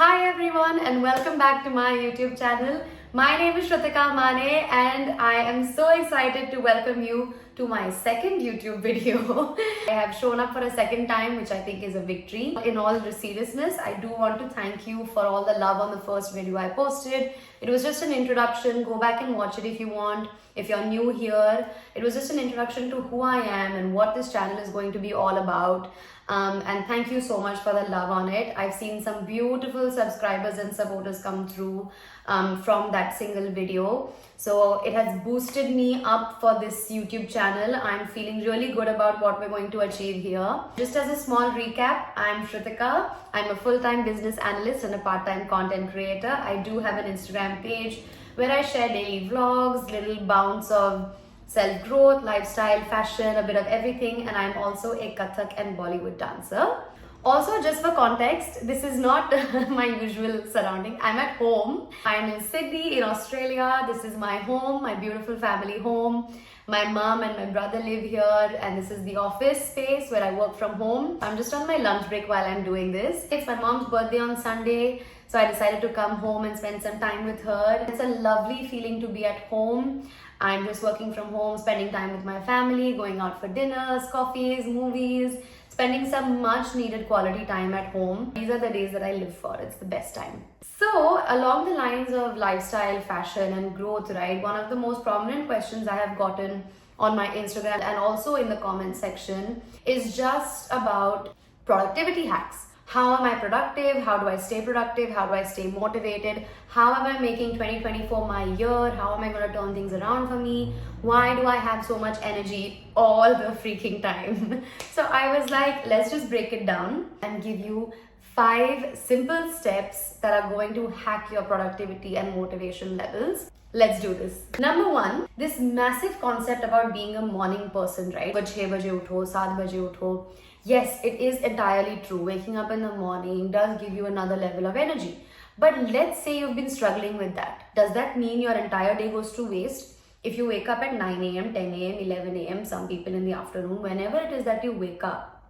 Hi everyone and welcome back to my YouTube channel. My name is Shrutika Mane and I am so excited to welcome you to my second YouTube video. I have shown up for a second time, which I think is a victory. In all seriousness, I do want to thank you for all the love on the first video I posted. It was just an introduction. Go back and watch it if you want. If you're new here, it was just an introduction to who I am and what this channel is going to be all about. And thank you so much for the love on it. I've seen some beautiful subscribers and supporters come through from that single video. So it has boosted me up for this YouTube channel. I'm feeling really good about what we're going to achieve here. Just as a small recap, I'm Shrutika. I'm a full-time business analyst and a part-time content creator. I do have an Instagram page where I share daily vlogs, little bounce of self-growth, lifestyle, fashion, a bit of everything, and I'm also a Kathak and Bollywood dancer. Also, just for context, this is not my usual surrounding. I'm at home. I'm in Sydney in Australia. This is my home, my beautiful family home. My mom and my brother live here, and this is the office space where I work from home. I'm just on my lunch break while I'm doing this. It's my mom's birthday on Sunday, so I decided to come home and spend some time with her. It's a lovely feeling to be at home. I'm just working from home, spending time with my family, going out for dinners, coffees, movies, spending some much needed quality time at home. These are the days that I live for. It's the best time. So along the lines of lifestyle, fashion and growth, right, one of the most prominent questions I have gotten on my Instagram and also in the comment section is just about productivity hacks. How am I productive? How do I stay productive? How do I stay motivated? How am I making 2024 my year? How am I going to turn things around for me? Why do I have so much energy all the freaking time? So I was like, let's just break it down and give you 5 simple steps that are going to hack your productivity and motivation levels. Let's do this. Number 1, this massive concept about being a morning person, right? 6 baje utho, 7 baje utho. Yes, it is entirely true. Waking up in the morning does give you another level of energy. But let's say you've been struggling with that. Does that mean your entire day goes to waste? If you wake up at 9 a.m., 10 a.m., 11 a.m., some people in the afternoon, whenever it is that you wake up,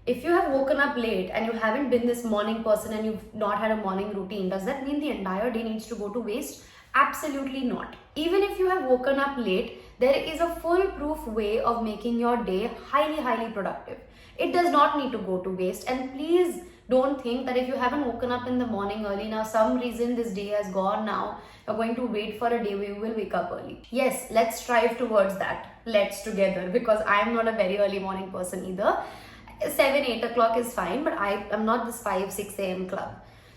if you have woken up late and you haven't been this morning person and you've not had a morning routine, does that mean the entire day needs to go to waste? Absolutely not. Even if you have woken up late, there is a foolproof way of making your day highly productive. It does not need to go to waste, and please don't think that if you haven't woken up in the morning early, now some reason this day has gone, now you're going to wait for a day where you will wake up early. Yes, let's strive towards that. Let's together, because I'm not a very early morning person either. 7, 8 o'clock is fine, but I am not this 5, 6 a.m. club.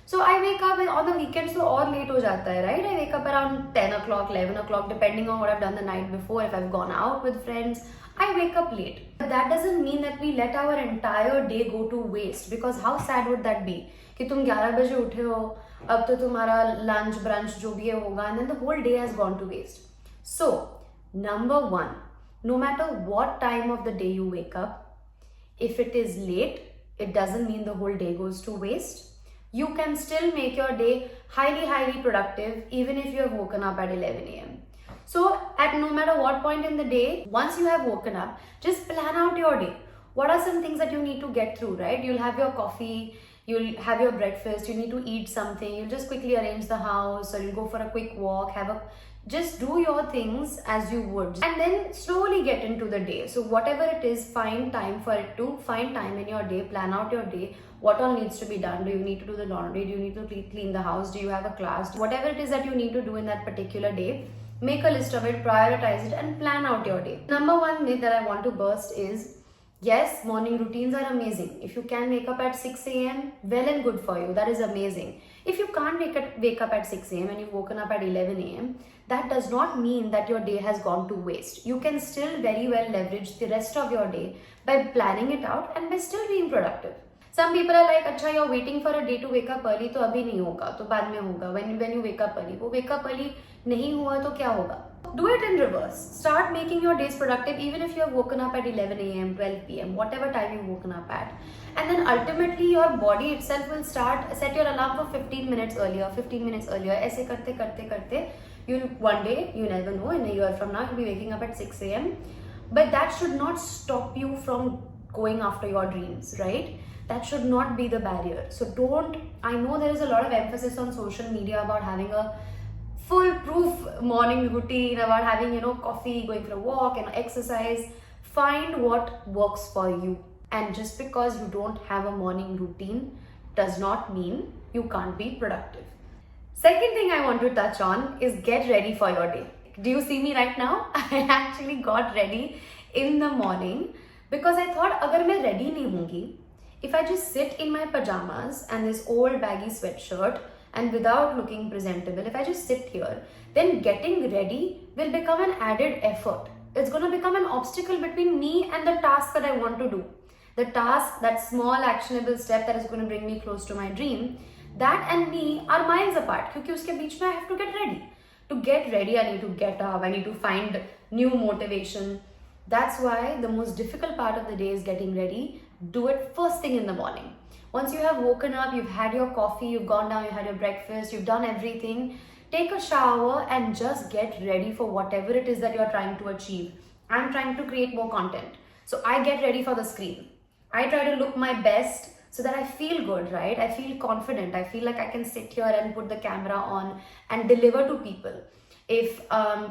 So I wake up on the weekends, so or late ho jata hai, right? I wake up around 10 o'clock, 11 o'clock, depending on what I've done the night before. If I've gone out with friends, I wake up late. But that doesn't mean that we let our entire day go to waste, because how sad would that be? कि तुम 11 बजे उठे हो, अब तो तुम्हारा lunch, brunch जो भी है होगा, and then the whole day has gone to waste. So, number 1, no matter what time of the day you wake up, if it is late, it doesn't mean the whole day goes to waste. You can still make your day highly productive even if you have woken up at 11 a.m. So at no matter what point in the day, once you have woken up, just plan out your day. What are some things that you need to get through, right? You'll have your coffee, you'll have your breakfast, you need to eat something, you'll just quickly arrange the house, or you'll go for a quick walk, just do your things as you would, and then slowly get into the day. So whatever it is, find time for it to find time in your day, plan out your day. What all needs to be done? Do you need to do the laundry? Do you need to clean the house? Do you have a class? Whatever it is that you need to do in that particular day, make a list of it, prioritize it, and plan out your day. Number 1 myth that I want to burst is, yes, morning routines are amazing. If you can wake up at 6 a.m., well and good for you. That is amazing. If you can't wake up at 6 a.m. and you've woken up at 11 a.m., that does not mean that your day has gone to waste. You can still very well leverage the rest of your day by planning it out and by still being productive. Some people are like, अच्छा, you're waiting for a day to wake up early, तो अभी नहीं होगा, तो बाद में होगा. When you wake up early, वो wake up early नहीं हुआ तो क्या होगा? Do it in reverse. Start making your days productive even if you have woken up at 11 a.m., 12 p.m., whatever time you've woken up at. And then ultimately your body itself will set your alarm for 15 minutes earlier. ऐसे करते, one day, you never know, in a year from now, you'll be waking up at 6 a.m. But that should not stop you from going after your dreams, right? That should not be the barrier. So don't, I know there is a lot of emphasis on social media about having a foolproof morning routine, about having, you know, coffee, going for a walk and exercise. Find what works for you. And just because you don't have a morning routine does not mean you can't be productive. Second thing I want to touch on is get ready for your day. Do you see me right now? I actually got ready in the morning because I thought agar main ready nahi hongi, if I just sit in my pajamas and this old baggy sweatshirt and without looking presentable, if I just sit here, then getting ready will become an added effort. It's going to become an obstacle between me and the task that I want to do. The task, that small actionable step that is going to bring me close to my dream, that and me are miles apart. Because uske beech mein I have to get ready. To get ready, I need to get up, I need to find new motivation. That's why the most difficult part of the day is getting ready. Do it first thing in the morning. Once you have woken up, you've had your coffee, you've gone down, you had your breakfast, you've done everything, take a shower and just get ready for whatever it is that you're trying to achieve. I'm trying to create more content. So I get ready for the screen. I try to look my best so that I feel good, right? I feel confident. I feel like I can sit here and put the camera on and deliver to people. If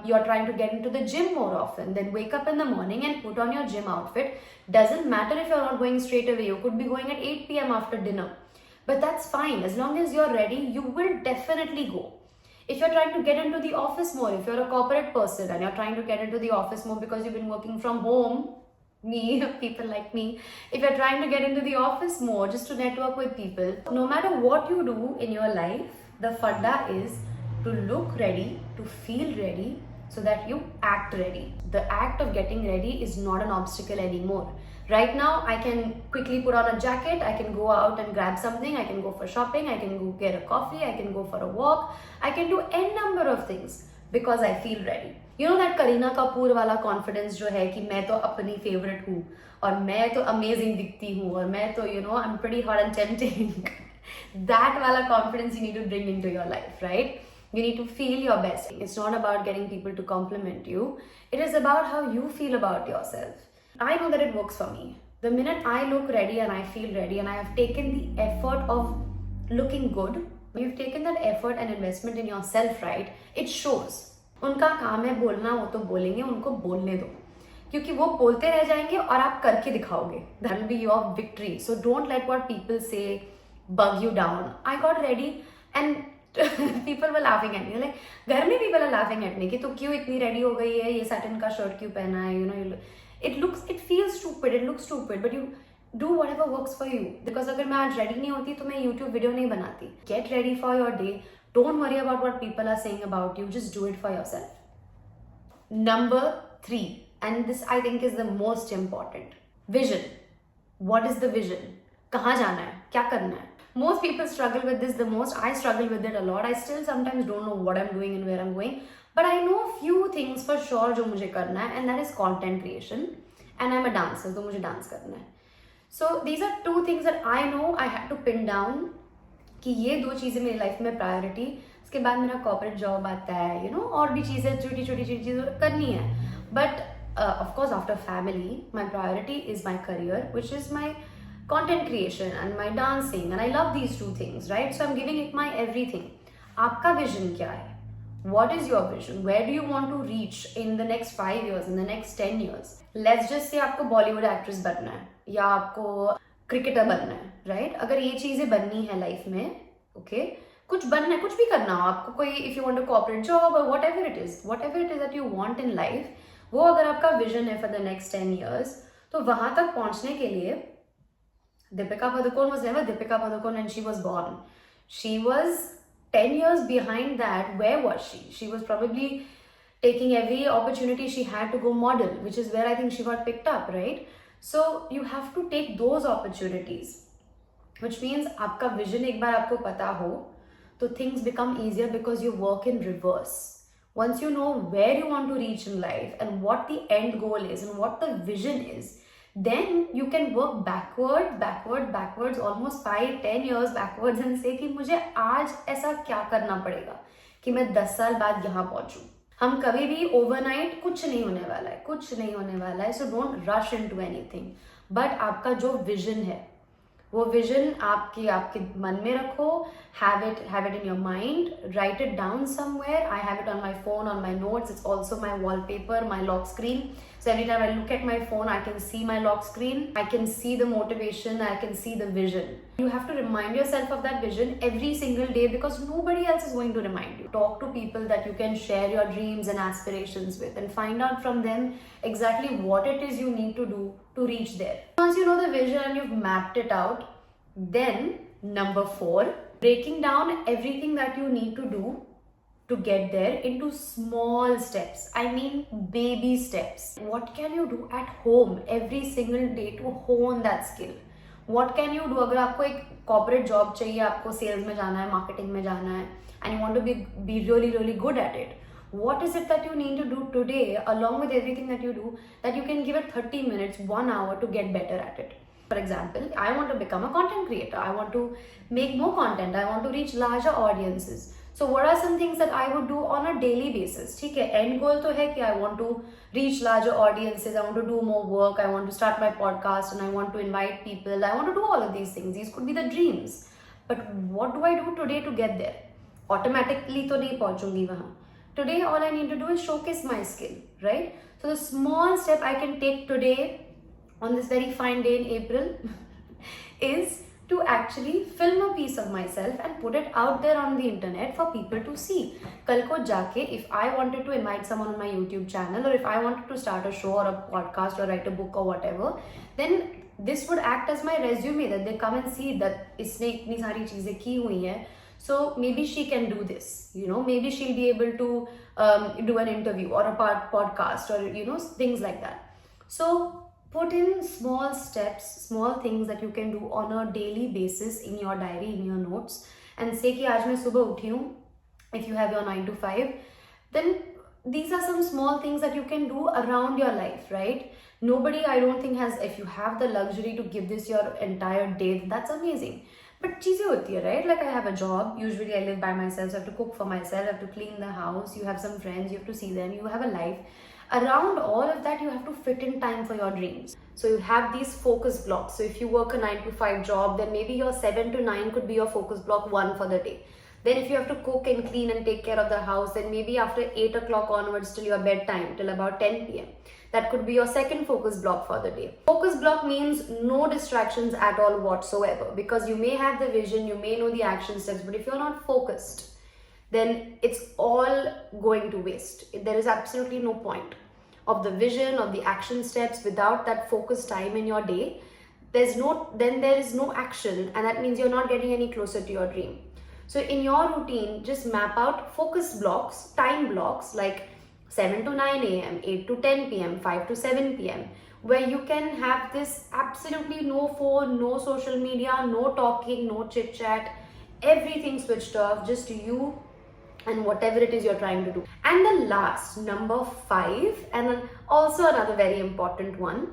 you're trying to get into the gym more often, then wake up in the morning and put on your gym outfit. Doesn't matter if you're not going straight away. You could be going at 8 p.m. after dinner. But that's fine. As long as you're ready, you will definitely go. If you're trying to get into the office more, if you're a corporate person and you're trying to get into the office more because you've been working from home, people like me, if you're trying to get into the office more just to network with people, no matter what you do in your life, the funda is to look ready, to feel ready, so that you act ready. The act of getting ready is not an obstacle anymore. Right now, I can quickly put on a jacket, I can go out and grab something, I can go for shopping, I can go get a coffee, I can go for a walk, I can do n number of things because I feel ready. You know that Kareena Kapoor वाला confidence जो है कि मैं तो अपनी favorite हूँ और मैं तो amazing दिखती हूँ और मैं तो, you know, I'm pretty hot and tempting. That वाला confidence you need to bring into your life, right? You need to feel your best. It's not about getting people to compliment you. It is about how you feel about yourself. I know that it works for me. The minute I look ready and I feel ready and I have taken the effort of looking good, you've taken that effort and investment in yourself, right? It shows. उनका काम है बोलना, वो तो बोलेंगे, उनको बोलने दो क्योंकि वो बोलते रह जाएंगे और आप करके दिखाओगे. That will be your victory. So don't let what people say bug you down. I got ready and people were laughing at me. Like घर में people are laughing at me कि तू क्यों इतनी ready हो गई है, ये satin का shirt क्यों पहना है, you know, it feels stupid, it looks stupid, but you do whatever works for you. Because अगर मैं आज ready नहीं होती तो मैं YouTube video नहीं बनाती. Get ready for your day. Don't worry about what people are saying about you. Just do it for yourself. Number 3, and this I think is the most important. Vision. What is the vision? कहाँ जाना है? क्या करना है? Most people struggle with this the most. I struggle with it a lot. I still sometimes don't know what I'm doing and where I'm going. But I know a few things for sure जो मुझे करना है, and that is content creation. And I'm a dancer, तो मुझे dance करना है. So these are 2 things that I know I had to pin down. कि ये 2 चीज़ें मेरी लाइफ में प्रायोरिटी. उसके बाद मेरा कॉर्पोरेट जॉब आता है, यू नो, और भी चीज़ें छोटी छोटी चीज़ें करनी है. But of course after family my priority is my career which is my content creation and my dancing, and I love these 2 things, right? So I'm giving it my everything. आपका vision क्या है? What is your vision? Where do you want to reach in the next 5 years, in the next 10 years? Let's just say आपको Bollywood actress बनना है या आपको cricketer बनना है, राइट? अगर ये चीजें बननी है लाइफ में, ओके, कुछ बनना है, कुछ भी करना हो आपको, कोई if you want a corporate job और whatever it is that you want in life, वो अगर आपका विजन है फॉर द नेक्स्ट 10 years, तो वहां तक पहुंचने के लिए Deepika Padukone was never Deepika Padukone when she was born. She was 10 years behind that. Where was she? She was probably taking every opportunity she had to go model, which is where I think she got picked up, right? So you have to take those opportunities, which means आपका vision एक बार आपको पता हो, तो things become easier because you work in reverse. Once you know where you want to reach in life and what the end goal is and what the vision is, then you can work backwards, almost 5-10 years backwards and say कि मुझे आज ऐसा क्या करना पड़ेगा कि मैं 10 साल बाद यहाँ पहुंचूं. हम कभी भी ओवरनाइट कुछ नहीं होने वाला है, so don't rush into anything. But आपका जो विजन है वो विजन आपके मन में रखो, have it in your mind, write it down somewhere. I have it on my phone, on my notes. It's also my wallpaper, my lock screen. So every time I look at my phone, I can see my lock screen. I can see the motivation. I can see the vision. You have to remind yourself of that vision every single day because nobody else is going to remind you. Talk to people that you can share your dreams and aspirations with and find out from them exactly what it is you need to do to reach there. Once you know the vision and you've mapped it out, then number 4, breaking down everything that you need to do to get there into small steps. I mean baby steps. What can you do at home every single day to hone that skill? What can you do अगर आपको एक corporate job चाहिए, आपको sales में जाना है, marketing में जाना है, and you want to be really good at it? What is it that you need to do today along with everything that you do that you can give it 30 minutes, 1 hour to get better at it? For example, I want to become a content creator. I want to make more content. I want to reach larger audiences. So what are some things that I would do on a daily basis? ठीक है, end goal तो है कि I want to reach larger audiences. I want to do more work. I want to start my podcast and I want to invite people. I want to do all of these things. These could be the dreams. But what do I do today to get there? Automatically तो नहीं पहुंचूंगी वहाँ. Today all I need to do is showcase my skill, right? So the small step I can take today on this very fine day in April is to actually film a piece of myself and put it out there on the internet for people to see. कल को जाके if I wanted to invite someone on my YouTube channel or if I wanted to start a show or a podcast or write a book or whatever, then this would act as my resume that they come and see that इसने इतनी सारी चीजें की हुई हैं. So maybe she can do this, you know, maybe she'll be able to do an interview or a podcast or, you know, things like that. So put in small steps, small things that you can do on a daily basis in your diary, in your notes, and say कि आज मैं सुबह उठी हूँ. If you have your 9 to 5, then these are some small things that you can do around your life, right? Nobody, I don't think, has, if you have the luxury to give this your entire day, that's amazing. But चीजें होती है, right? Like I have a job, usually I live by myself, so I have to cook for myself, I have to clean the house, you have some friends, you have to see them, you have a life. Around all of that, you have to fit in time for your dreams. So you have these focus blocks. So if you work a 9 to 5 job, then maybe your 7 to 9 could be your focus block 1 for the day. Then if you have to cook and clean and take care of the house, then maybe after 8 o'clock onwards till your bedtime, till about 10 p.m. That could be your second focus block for the day. Focus block means no distractions at all whatsoever, because you may have the vision, you may know the action steps, but if you're not focused, then it's all going to waste. There is absolutely no point of the vision, of the action steps without that focused time in your day. There is no action, and that means you're not getting any closer to your dream. So in your routine, just map out focus blocks, time blocks like 7 to 9 a.m., 8 to 10 p.m., 5 to 7 p.m., where you can have this absolutely no phone, no social media, no talking, no chit chat, everything switched off, just you and whatever it is you're trying to do. And the last, number 5, and also another very important one,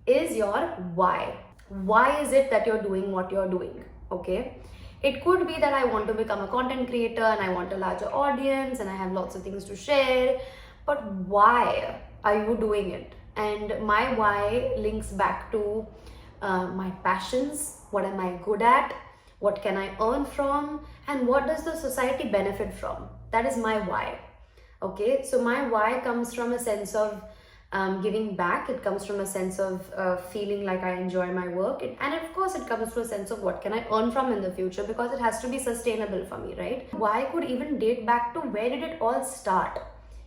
is your why. Why is it that you're doing what you're doing? Okay, it could be that I want to become a content creator and I want a larger audience and I have lots of things to share, but why are you doing it? And my why links back to my passions. What am I good at? What can I earn from? And what does the society benefit from? That is my why. Okay, so my why comes from a sense of giving back. It comes from a sense of feeling like I enjoy my work. And of course, it comes from a sense of what can I earn from in the future, because it has to be sustainable for me, right? Why could even date back to where did it all start?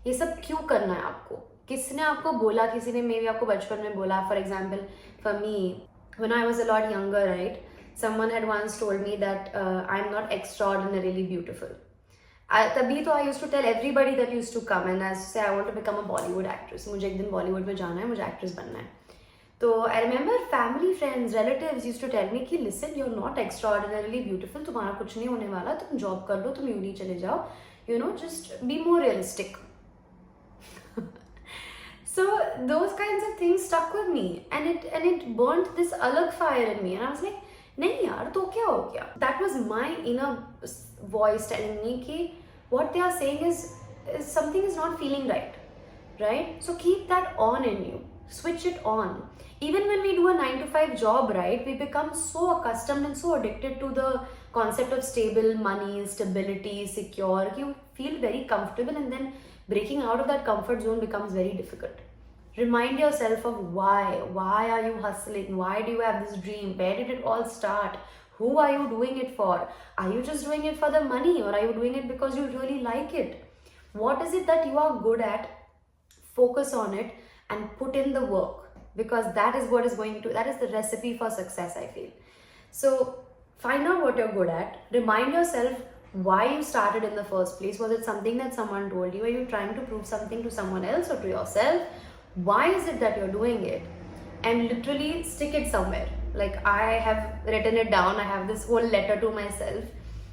ये सब क्यों करना है आपको? किसने आपको बोला? किसी ने maybe आपको बचपन में बोला. For example, for me, when I was a lot younger, right? Someone had once told me that I'm not extraordinarily beautiful. तभी तो I used to tell everybody that used to come and I used to say I want to become a Bollywood actress. मुझे एक दिन Bollywood में जाना है, मुझे actress बनना है. तो I remember family, friends, relatives used to tell me कि listen, you're not extraordinarily beautiful. तुम्हारा कुछ नहीं होने वाला. तुम job कर लो, तुम uni चले जाओ. You know, just be more realistic. So those kinds of things stuck with me, and it burnt this alag fire in me, and I was like, नहीं यार, तो क्या हो गया? That was my inner voice telling me कि what they are saying is something is not feeling right? So keep that on in you. Switch it on. Even when we do a 9 to 5 job, right, we become so accustomed and so addicted to the concept of stable money, stability, secure. You feel very comfortable, and then breaking out of that comfort zone becomes very difficult. Remind yourself of why. Why are you hustling? Why do you have this dream? Where did it all start? Who are you doing it for? Are you just doing it for the money, or are you doing it because you really like it? What is it that you are good at? Focus on it and put in the work, because that is the recipe for success, I feel. So find out what you're good at. Remind yourself why you started in the first place. Was it something that someone told you? Are you trying to prove something to someone else or to yourself? Why is it that you're doing it? And literally stick it somewhere. Like, I have written it down. I have this whole letter to myself.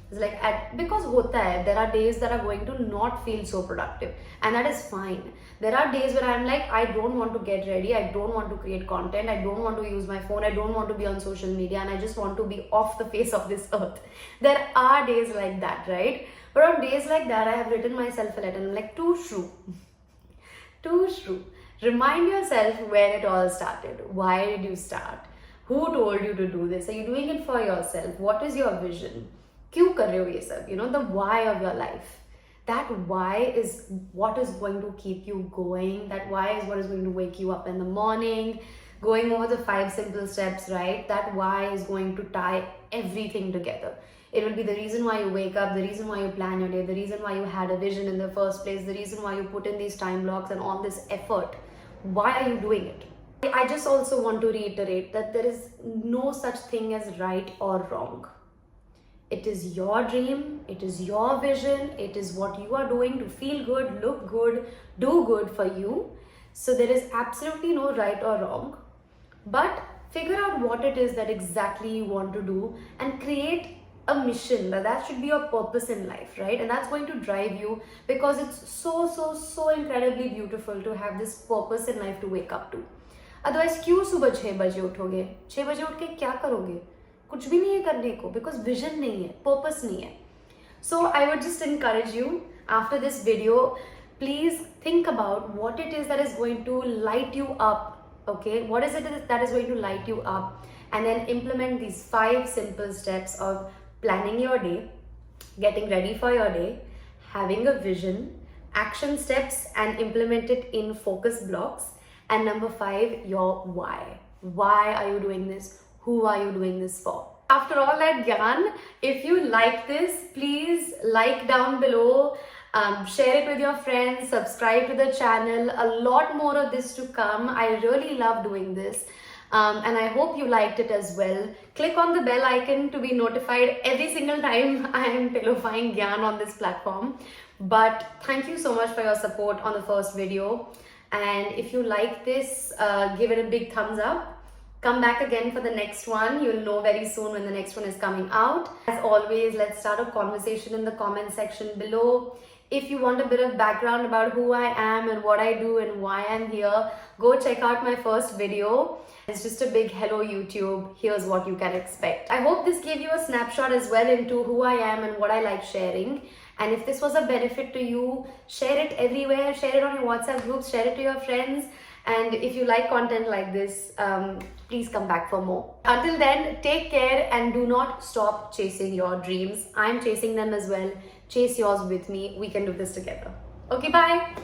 It's like, because hota hai, there are days that are going to not feel so productive, and that is fine. There are days where I'm like, I don't want to get ready, I don't want to create content, I don't want to use my phone, I don't want to be on social media, and I just want to be off the face of this earth. There are days like that, right? But on days like that, I have written myself a letter, and I'm like, too true. Too true. Remind yourself where it all started. Why did you start? Who told you to do this? Are you doing it for yourself? What is your vision? क्यों कर रहे हो ये सब? You know, the why of your life. That why is what is going to keep you going. That why is what is going to wake you up in the morning. Going over the 5 simple steps, right? That why is going to tie everything together. It will be the reason why you wake up, the reason why you plan your day, the reason why you had a vision in the first place, the reason why you put in these time blocks and all this effort. Why are you doing it? I just also want to reiterate that there is no such thing as right or wrong. It is your dream, it is your vision, it is what you are doing to feel good, look good, do good for you. So there is absolutely no right or wrong. But figure out what it is that exactly you want to do and create a mission. That should be your purpose in life, right? And that's going to drive you, because it's so incredibly beautiful to have this purpose in life to wake up to. Otherwise, क्यों सुबह 6 बजे उठोगे? 6 बजे उठ के क्या करोगे? कुछ भी नहीं है करने को, because vision नहीं है, purpose नहीं है. So I would just encourage you, after this video, please think about what it is that is going to light you up. Okay, what is it that is going to light you up, and then implement these 5 simple steps of planning your day, getting ready for your day, having a vision, action steps, and implement it in focus blocks. And number 5, your why. Why are you doing this? Who are you doing this for? After all that gyan, if you like this, please like down below, share it with your friends, subscribe to the channel. A lot more of this to come. I really love doing this. And I hope you liked it as well. Click on the bell icon to be notified every single time I am pillowfying gyan on this platform. But thank you so much for your support on the first video. And if you like this, give it a big thumbs up. Come back again for the next one. You'll know very soon when the next one is coming out. As always, let's start a conversation in the comment section below. If you want a bit of background about who I am and what I do and why I'm here, go check out my first video. It's just a big hello YouTube, here's what you can expect. I hope this gave you a snapshot as well into who I am and what I like sharing. And if this was a benefit to you, share it everywhere, share it on your WhatsApp groups, share it to your friends. And if you like content like this, please come back for more. Until then, take care and do not stop chasing your dreams. I'm chasing them as well. Chase yours with me. We can do this together. Okay, bye.